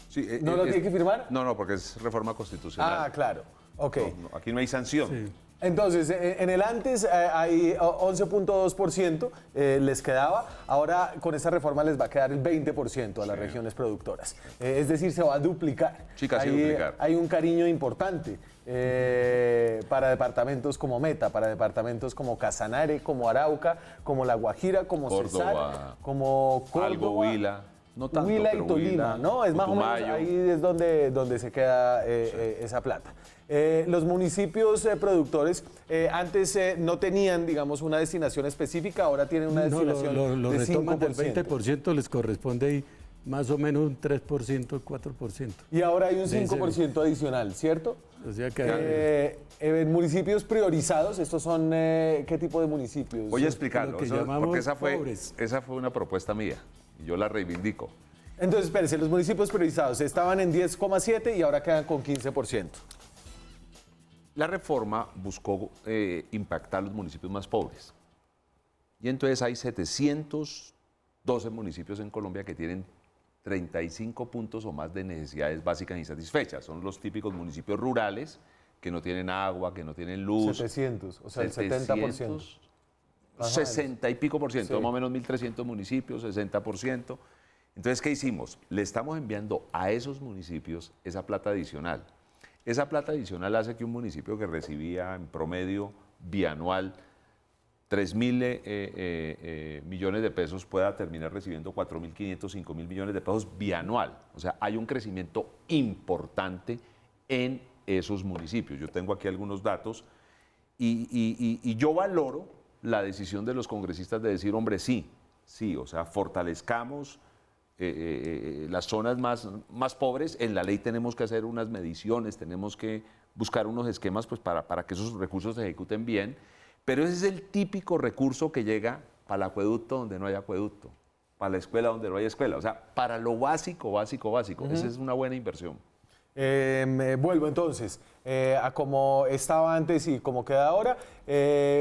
Sí, ¿No lo tiene que firmar? No, porque es reforma constitucional. Ah, claro. Ok. No, aquí no hay sanción. Sí. Entonces, en el antes hay 11.2% les quedaba, ahora con esta reforma les va a quedar el 20% a las regiones productoras. Es decir, se va a duplicar. Sí, casi duplicar. Hay un cariño importante para departamentos como Meta, para departamentos como Casanare, como Arauca, como La Guajira, como Córdoba, Cesar, como Córdoba. Algo Huila. No tanto, Huila y pero Tolima, Huila, ¿no? Es más o menos Putumayo. ahí es donde se queda esa plata. Los municipios productores antes no tenían, digamos, una destinación específica, ahora tienen una No, destinación lo de retoman del 5%. 20%, les corresponde ahí más o menos un 3%, 4%. Y ahora hay un De ese- 5% adicional, ¿cierto? O sea que En municipios priorizados, ¿estos son qué tipo de municipios? Voy a explicarlo, Lo que eso- llamamos porque esa pobres. fue una propuesta mía y yo la reivindico. Entonces, espérense, los municipios priorizados estaban en 10,7 y ahora quedan con 15%. La reforma buscó impactar los municipios más pobres. Y entonces hay 712 municipios en Colombia que tienen 35 puntos o más de necesidades básicas insatisfechas. Son los típicos municipios rurales que no tienen agua, que no tienen luz. 700, o sea, el 70%. 60 y pico por ciento, Sí. más o menos 1.300 municipios, 60%. Entonces, ¿qué hicimos? Le estamos enviando a esos municipios esa plata adicional. Esa plata adicional hace que un municipio que recibía en promedio bianual 3.000 millones de pesos pueda terminar recibiendo 4.500, 5.000 millones de pesos bianual. O sea, hay un crecimiento importante en esos municipios. Yo tengo aquí algunos datos y yo valoro la decisión de los congresistas de decir, hombre, sí, o sea, fortalezcamos las zonas más pobres. En la ley tenemos que hacer unas mediciones, tenemos que buscar unos esquemas pues, para que esos recursos se ejecuten bien, pero ese es el típico recurso que llega para el acueducto donde no hay acueducto, para la escuela donde no hay escuela, o sea, para lo básico. Esa es una buena inversión. Vuelvo entonces a como estaba antes y como queda ahora.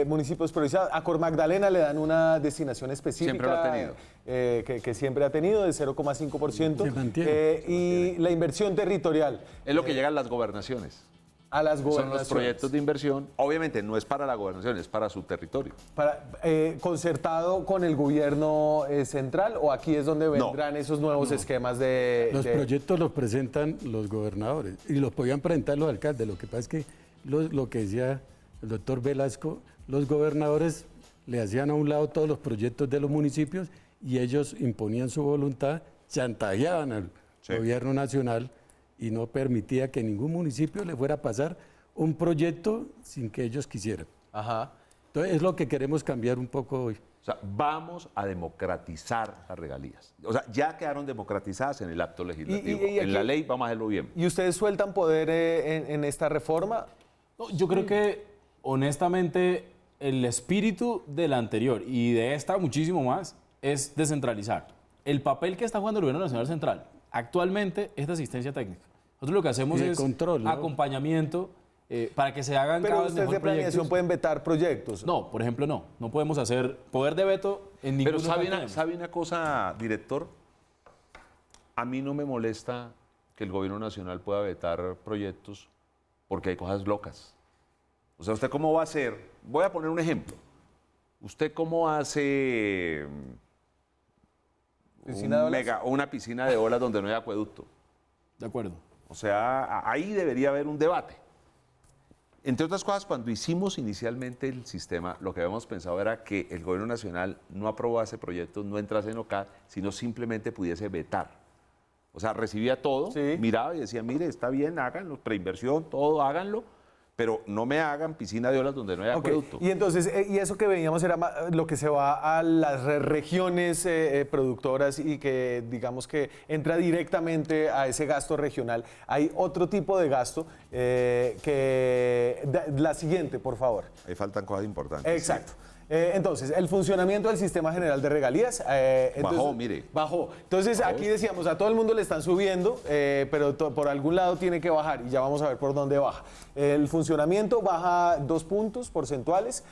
Municipios priorizados. A Cor Magdalena le dan una destinación específica. Siempre lo ha tenido. Que siempre ha tenido, de 0,5%. Se mantiene. Y la inversión territorial Es lo que llega a las gobernaciones. a las Son gobernaciones. los proyectos de inversión. Obviamente no es para la gobernación, es para su territorio. ¿Concertado con el gobierno central o aquí es donde vendrán esos nuevos esquemas de... los proyectos los presentan los gobernadores y los podían presentar los alcaldes. Lo que pasa es que lo que decía el doctor Velasco, los gobernadores le hacían a un lado todos los proyectos de los municipios y ellos imponían su voluntad, chantajeaban al gobierno nacional y no permitía que ningún municipio le fuera a pasar un proyecto sin que ellos quisieran. Ajá. Entonces es lo que queremos cambiar un poco hoy. O sea, vamos a democratizar las regalías. O sea, ya quedaron democratizadas en el acto legislativo. Y en la aquí- ley vamos a hacerlo bien. ¿Y ustedes sueltan poder en esta reforma? No, yo creo que, honestamente, el espíritu de la anterior y de esta muchísimo más es descentralizar. El papel que está jugando el Gobierno Nacional Central actualmente es de asistencia técnica. Nosotros lo que hacemos Y de es control, ¿no? acompañamiento para que se hagan Pero cada vez ustedes de mejor planeación proyectos. pueden vetar proyectos. No, por ejemplo, no. No podemos hacer poder de veto en ningún Pero ¿sabe una cosa, director? A mí no me molesta que el gobierno nacional pueda vetar proyectos porque hay cosas locas. O sea, ¿usted cómo va a hacer? Voy a poner un ejemplo. ¿Usted cómo hace ¿Piscina de olas? una piscina de olas donde no hay acueducto? De acuerdo. O sea, ahí debería haber un debate. Entre otras cosas, cuando hicimos inicialmente el sistema, lo que habíamos pensado era que el gobierno nacional no aprobase proyectos, no entrase en OCAD, sino simplemente pudiese vetar. O sea, recibía todo, Sí. miraba y decía, mire, está bien, háganlo, preinversión, todo, háganlo, pero no me hagan piscina de olas donde no hay Ok. acueducto. Y entonces, y eso que veíamos era lo que se va a las regiones productoras y que digamos que entra directamente a ese gasto regional. Hay otro tipo de gasto la siguiente, por favor. Ahí faltan cosas importantes. Exacto. Entonces, el funcionamiento del sistema general de regalías. Entonces, Bajó, mire. Bajó. Entonces, aquí decíamos, a todo el mundo le están subiendo, pero por algún lado tiene que bajar y ya vamos a ver por dónde baja. El funcionamiento baja 2 puntos porcentuales.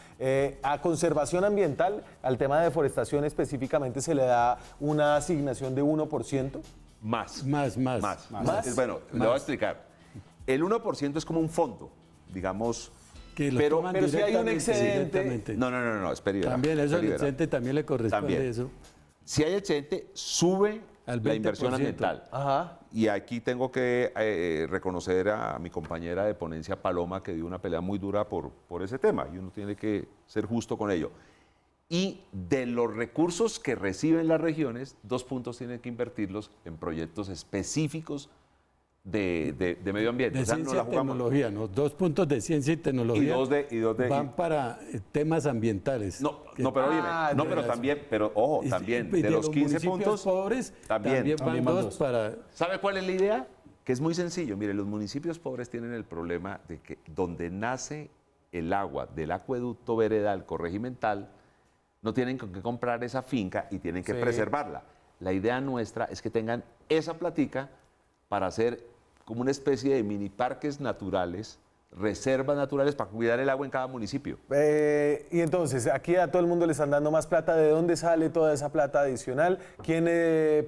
A conservación ambiental, al tema de deforestación específicamente, se le da una asignación de 1%. Más. Más. Bueno, le voy a explicar. El 1% es como un fondo, digamos. Que lo Pero- toman pero si hay un directamente, excedente- directamente. No, espere. También eso, el espere, excedente también le corresponde También. eso. Si hay excedente, sube Al la inversión 20%. ambiental. Ajá. Y aquí tengo que reconocer a mi compañera de ponencia, Paloma, que dio una pelea muy dura por ese tema, y uno tiene que ser justo con ello. Y de los recursos que reciben las regiones, 2 puntos tienen que invertirlos en proyectos específicos de medio ambiente. De O sea, no ciencia la y jugamos. tecnología, ¿no? 2 puntos de ciencia y tecnología Y dos de- van para temas ambientales. No, Que- no, pero oye, no, pero de- también, pero ojo, y- también, y de los 15 municipios puntos, pobres también. van También van 2 dos. para... ¿Sabe cuál es la idea? Que es muy sencillo. Mire, los municipios pobres tienen el problema de que donde nace el agua del acueducto veredal corregimental, no tienen con qué comprar esa finca y tienen que Sí. preservarla. La idea nuestra es que tengan esa platica para hacer como una especie de mini parques naturales, reservas naturales para cuidar el agua en cada municipio. Y entonces, aquí a todo el mundo le están dando más plata. ¿De dónde sale toda esa plata adicional? ¿Quién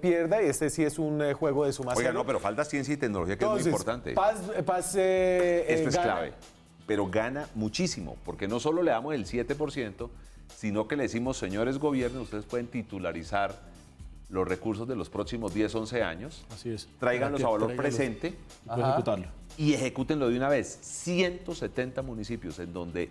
pierda? Y este sí es un juego de suma Oiga, cero. no, pero falta ciencia y tecnología, que Entonces, es muy importante. Paz Esto es gana. clave, pero gana muchísimo, porque no solo le damos el 7%, sino que le decimos, señores gobiernos, ustedes pueden titularizar los recursos de los próximos 10, 11 años, Así es. tráiganlos a valor tráiganlos. presente Y puede ejecutarlo. y ejecútenlo de una vez. 170 municipios en donde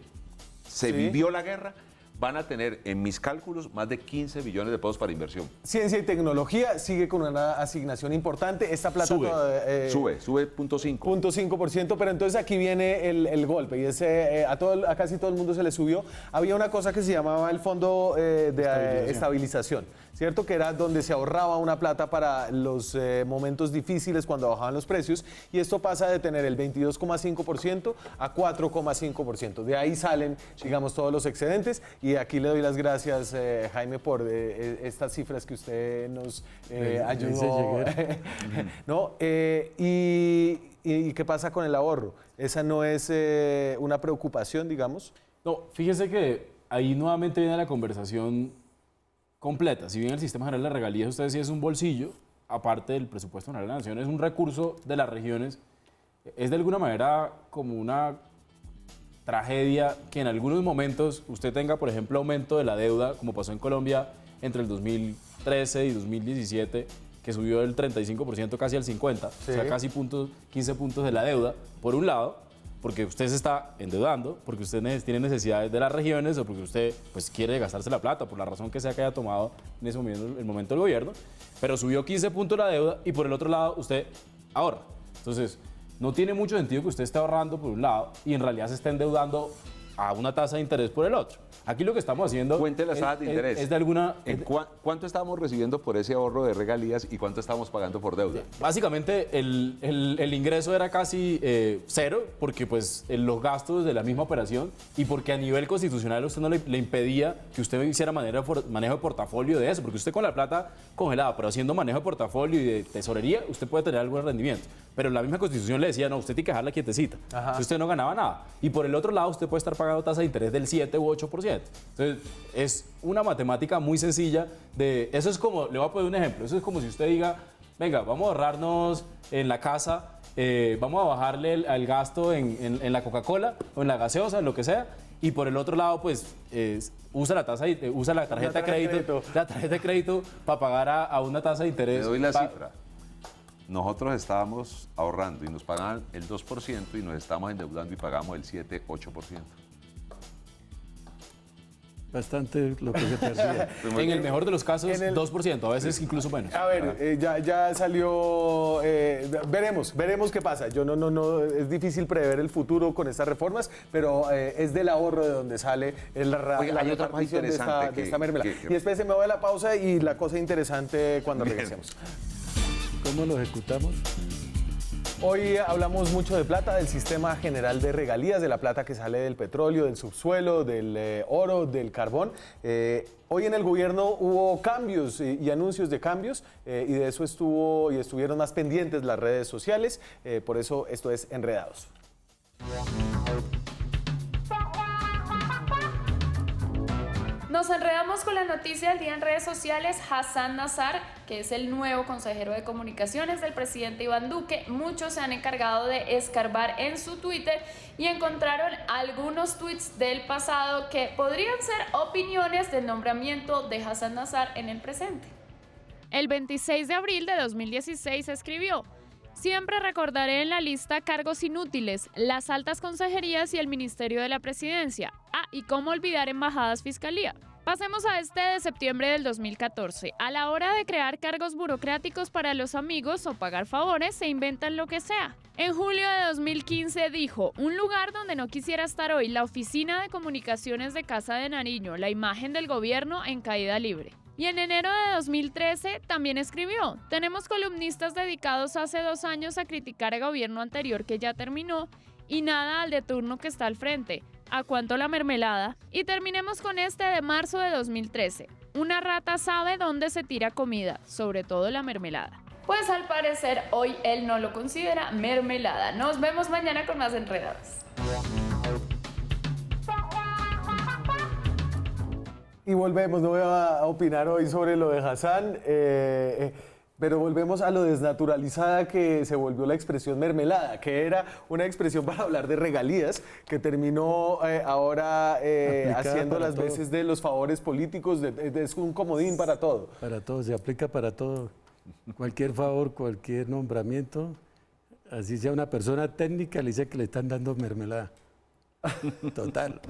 se Sí. vivió la guerra van a tener, en mis cálculos, más de 15 billones de pesos para inversión. Ciencia y tecnología sigue con una asignación importante. Esta plata Sube. Sube 0.5. 0.5%, pero entonces aquí viene el golpe y a casi todo el mundo se le subió. Había una cosa que se llamaba el Fondo de Estabilización, ¿cierto? Que era donde se ahorraba una plata para los momentos difíciles cuando bajaban los precios, y esto pasa de tener el 22,5% a 4,5%. De ahí salen, digamos, todos los excedentes, y aquí le doy las gracias, Jaime, por estas cifras que usted nos ayudó. ¿No? ¿Y qué pasa con el ahorro? ¿Esa no es una preocupación, digamos? No, fíjese que ahí nuevamente viene la conversación completa. Si bien el sistema general de regalías, usted decía, es un bolsillo, aparte del presupuesto general de la nación, es un recurso de las regiones, es de alguna manera como una tragedia que en algunos momentos usted tenga, por ejemplo, aumento de la deuda, como pasó en Colombia entre el 2013 y 2017, que subió del 35% casi al 50%, o sea, casi 15 puntos de la deuda, por un lado, porque usted se está endeudando, porque usted tiene necesidades de las regiones o porque usted pues, quiere gastarse la plata, por la razón que sea que haya tomado en ese momento el momento del gobierno, pero subió 15 puntos la deuda y por el otro lado usted ahorra. Entonces, no tiene mucho sentido que usted esté ahorrando por un lado y en realidad se esté endeudando a una tasa de interés por el otro. Aquí lo que estamos haciendo Cuente las tasas de interés. es de alguna... ¿Cuánto estábamos recibiendo por ese ahorro de regalías y cuánto estamos pagando por deuda? Básicamente el ingreso era casi cero porque pues los gastos de la misma operación y porque a nivel constitucional usted no le impedía que usted hiciera manejo de portafolio de eso, porque usted con la plata congelada, pero haciendo manejo de portafolio y de tesorería, usted puede tener algún rendimiento. Pero la misma constitución le decía, no, usted tiene que dejarla quietecita. Entonces usted no ganaba nada. Y por el otro lado, usted puede estar pagando tasa de interés del 7 u 8%. Entonces, es una matemática muy sencilla de... Eso es como, le voy a poner un ejemplo, eso es como si usted diga, venga, vamos a ahorrarnos en la casa, vamos a bajarle el gasto en la Coca-Cola o en la gaseosa, en lo que sea, y por el otro lado, pues, usa la tarjeta de crédito para pagar a una tasa de interés. Le doy la cifra. Nosotros estábamos ahorrando y nos pagaban el 2% y nos estábamos endeudando y pagamos el 7-8%. Bastante lo que se perdía. En el mejor de los casos, 2%, a veces incluso menos. A ver, ya salió, veremos qué pasa. Es difícil prever el futuro con estas reformas, pero es del ahorro de donde sale la hay otra cosa repartición interesante de esta mermelada. Y después se me va a la pausa y la cosa interesante cuando regresemos. ¿Cómo lo ejecutamos? Hoy hablamos mucho de plata, del sistema general de regalías, de la plata que sale del petróleo, del subsuelo, del oro, del carbón. Hoy en el gobierno hubo cambios y anuncios de cambios y de eso estuvieron más pendientes las redes sociales. Por eso esto es Enredados. Nos enredamos con la noticia del día en redes sociales. Hassan Nazar, que es el nuevo consejero de comunicaciones del presidente Iván Duque, muchos se han encargado de escarbar en su Twitter y encontraron algunos tweets del pasado que podrían ser opiniones del nombramiento de Hassan Nazar en el presente. El 26 de abril de 2016 escribió: siempre recordaré en la lista cargos inútiles, las altas consejerías y el Ministerio de la Presidencia. Ah, y cómo olvidar embajadas, fiscalía. Pasemos a este de septiembre del 2014. A la hora de crear cargos burocráticos para los amigos o pagar favores, se inventan lo que sea. En julio de 2015 dijo: un lugar donde no quisiera estar hoy, la Oficina de Comunicaciones de Casa de Nariño, la imagen del gobierno en caída libre. Y en enero de 2013 también escribió: tenemos columnistas dedicados hace 2 años a criticar al gobierno anterior que ya terminó y nada al de turno que está al frente. ¿A cuánto la mermelada? Y terminemos con este de marzo de 2013. Una rata sabe dónde se tira comida, sobre todo la mermelada. Pues al parecer hoy él no lo considera mermelada. Nos vemos mañana con más Enredados. Y volvemos, no voy a opinar hoy sobre lo de Hassan, pero volvemos a lo desnaturalizada que se volvió la expresión mermelada, que era una expresión para hablar de regalías, que terminó ahora haciendo las veces de los favores políticos, es un comodín para todo. Para todo, se aplica para todo. Cualquier favor, cualquier nombramiento, así sea una persona técnica, le dice que le están dando mermelada. Total.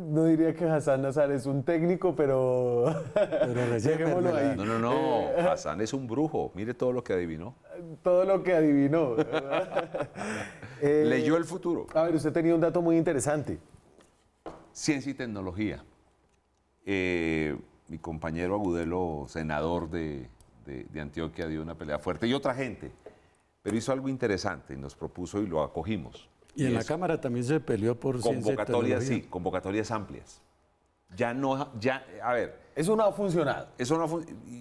No diría que Hassan Nazar es un técnico, pero dejémoslo ahí. No, Hassan es un brujo, mire todo lo que adivinó. Todo lo que adivinó. Leyó el futuro. A ver, usted tenía un dato muy interesante. Ciencia y tecnología. Mi compañero Agudelo, senador de Antioquia, dio una pelea fuerte y otra gente, pero hizo algo interesante y nos propuso y lo acogimos. Y en la Cámara también se peleó por ciencia y convocatorias, tecnología. sí, convocatorias amplias. A ver. Eso no ha funcionado.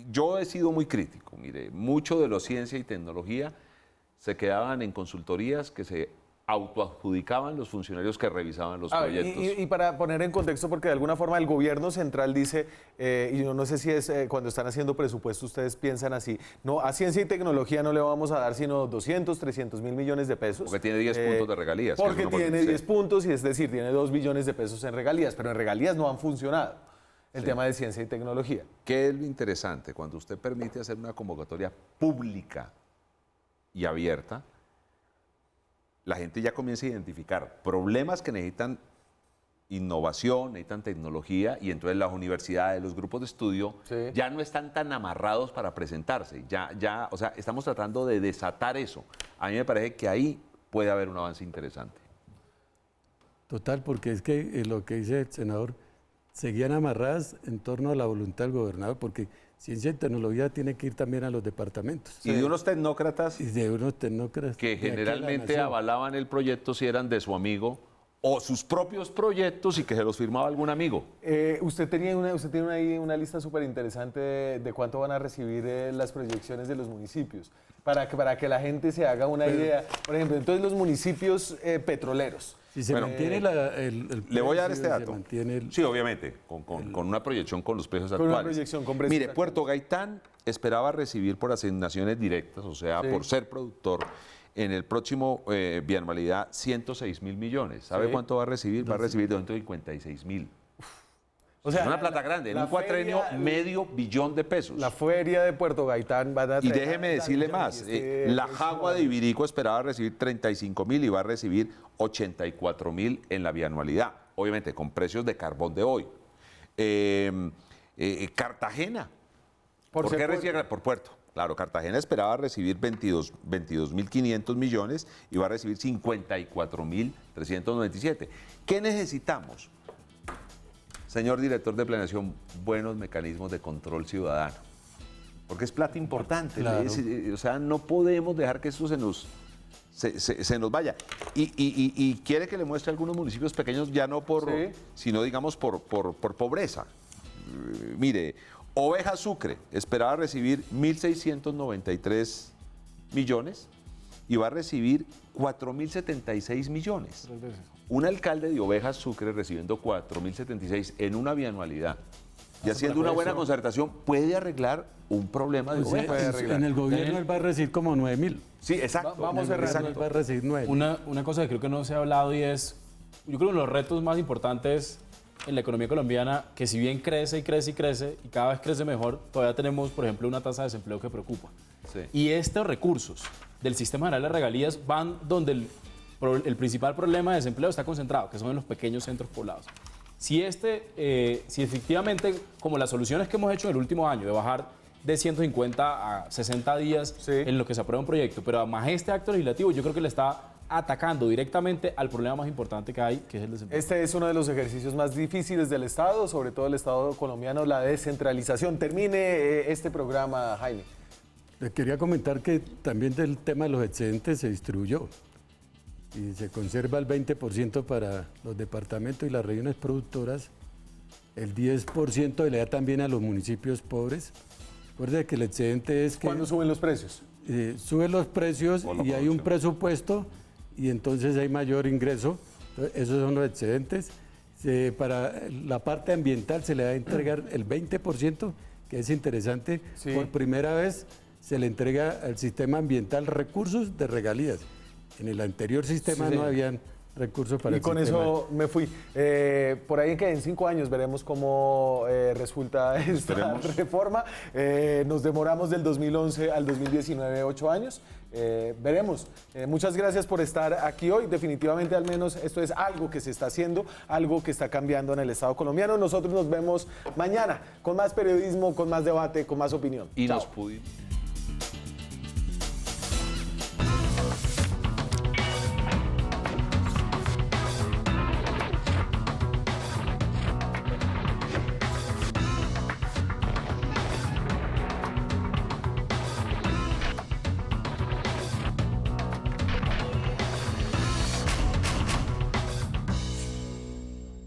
Yo he sido muy crítico, mire, mucho de lo ciencia y tecnología se quedaban en consultorías que se autoadjudicaban los funcionarios que revisaban los proyectos. Y para poner en contexto, porque de alguna forma el gobierno central dice, y yo no sé si es cuando están haciendo presupuesto ustedes piensan así, no, a ciencia y tecnología no le vamos a dar sino 200, 300 mil millones de pesos. Porque tiene 10 puntos de regalías. Porque tiene 10 puntos y es decir, tiene 2 billones de pesos en regalías, pero en regalías no han funcionado el tema de ciencia y tecnología. ¿Qué es lo interesante? Cuando usted permite hacer una convocatoria pública y abierta, la gente ya comienza a identificar problemas que necesitan innovación, necesitan tecnología, y entonces las universidades, los grupos de estudio Sí. ya no están tan amarrados para presentarse. O sea, estamos tratando de desatar eso. A mí me parece que ahí puede haber un avance interesante. Total, porque es que lo que dice el senador, seguían amarradas en torno a la voluntad del gobernador, porque ciencia y tecnología tiene que ir también a los departamentos. Y de unos tecnócratas Y de unos tecnócratas. que de aquí a la generalmente nación. avalaban el proyecto si eran de su amigo o sus propios proyectos y que se los firmaba algún amigo. Usted tiene ahí una lista súper interesante de cuánto van a recibir las proyecciones de los municipios, para que la gente se haga una idea. Por ejemplo, entonces los municipios petroleros. Si se Bueno, mantiene el Le voy a dar precio, este se dato. mantiene el- Sí, obviamente, con una proyección con los precios Con actuales. una proyección con precios Mire, actuales. Puerto Gaitán esperaba recibir por asignaciones directas, o sea, Sí. por ser productor, en el próximo bianualidad 106.000 millones. ¿Sabe Sí. cuánto va a recibir? Va a recibir 256.000. O sea, Es una plata grande, en la un cuatrenio feria- medio billón de pesos. La feria de Puerto Gaitán va a Y traer déjeme a decirle millones, más, y la Jagua de Ibirico esperaba recibir 35.000 y va a recibir 84.000 en la bianualidad, obviamente con precios de carbón de hoy. Cartagena, Por ¿por ser qué puerto. recibe? Por puerto. Claro, Cartagena esperaba recibir 22.500 millones y va a recibir 54.397. ¿Qué necesitamos? Señor director de planeación, buenos mecanismos de control ciudadano. Porque es plata importante. Claro. O sea, no podemos dejar que eso se nos vaya. Y quiere que le muestre algunos municipios pequeños, ya no por, Sí. sino digamos por pobreza. Mire, Oveja Sucre esperaba recibir 1.693 millones y va a recibir 4.076 millones. Un alcalde de Oveja Sucre recibiendo 4.076 en una bianualidad y haciendo una buena concertación puede arreglar un problema de O sea, ovejas. en el gobierno él va a recibir como 9.000. Sí, exacto. Vamos En el cerrando. gobierno él va a recibir 9.000. Una cosa que creo que no se ha hablado y es, yo creo que uno de los retos más importantes en la economía colombiana, que si bien crece y crece y crece, y cada vez crece mejor, todavía tenemos, por ejemplo, una tasa de desempleo que preocupa. Sí. Y estos recursos del Sistema General de Regalías van donde el principal problema de desempleo está concentrado, que son en los pequeños centros poblados. Si efectivamente, como las soluciones que hemos hecho en el último año, de bajar de 150 a 60 días Sí. en lo que se aprueba un proyecto, pero además este acto legislativo yo creo que le está atacando directamente al problema más importante que hay, que es el desempleo. Este es uno de los ejercicios más difíciles del Estado, sobre todo el Estado colombiano, la descentralización. Termine este programa, Jaime. Le quería comentar que también del tema de los excedentes se distribuyó y se conserva el 20% para los departamentos y las regiones productoras, el 10% le da también a los municipios pobres. Recuerde que el excedente es que ¿Cuándo suben los precios? suben los precios Por la y hay un producción. presupuesto y entonces hay mayor ingreso. Entonces, esos son los excedentes. Para la parte ambiental se le va a entregar el 20%, que es interesante. Sí. Por primera vez se le entrega al sistema ambiental recursos de regalías. En el anterior sistema Sí. no habían recursos para Y el con sistema. eso me fui. Por ahí que en 5 años veremos cómo resulta esta Esperemos. reforma. Nos demoramos del 2011 al 2019, 8 años. Veremos. Muchas gracias por estar aquí hoy. Definitivamente, al menos, esto es algo que se está haciendo, algo que está cambiando en el Estado colombiano. Nosotros nos vemos mañana con más periodismo, con más debate, con más opinión. Y Chao. nos pudimos.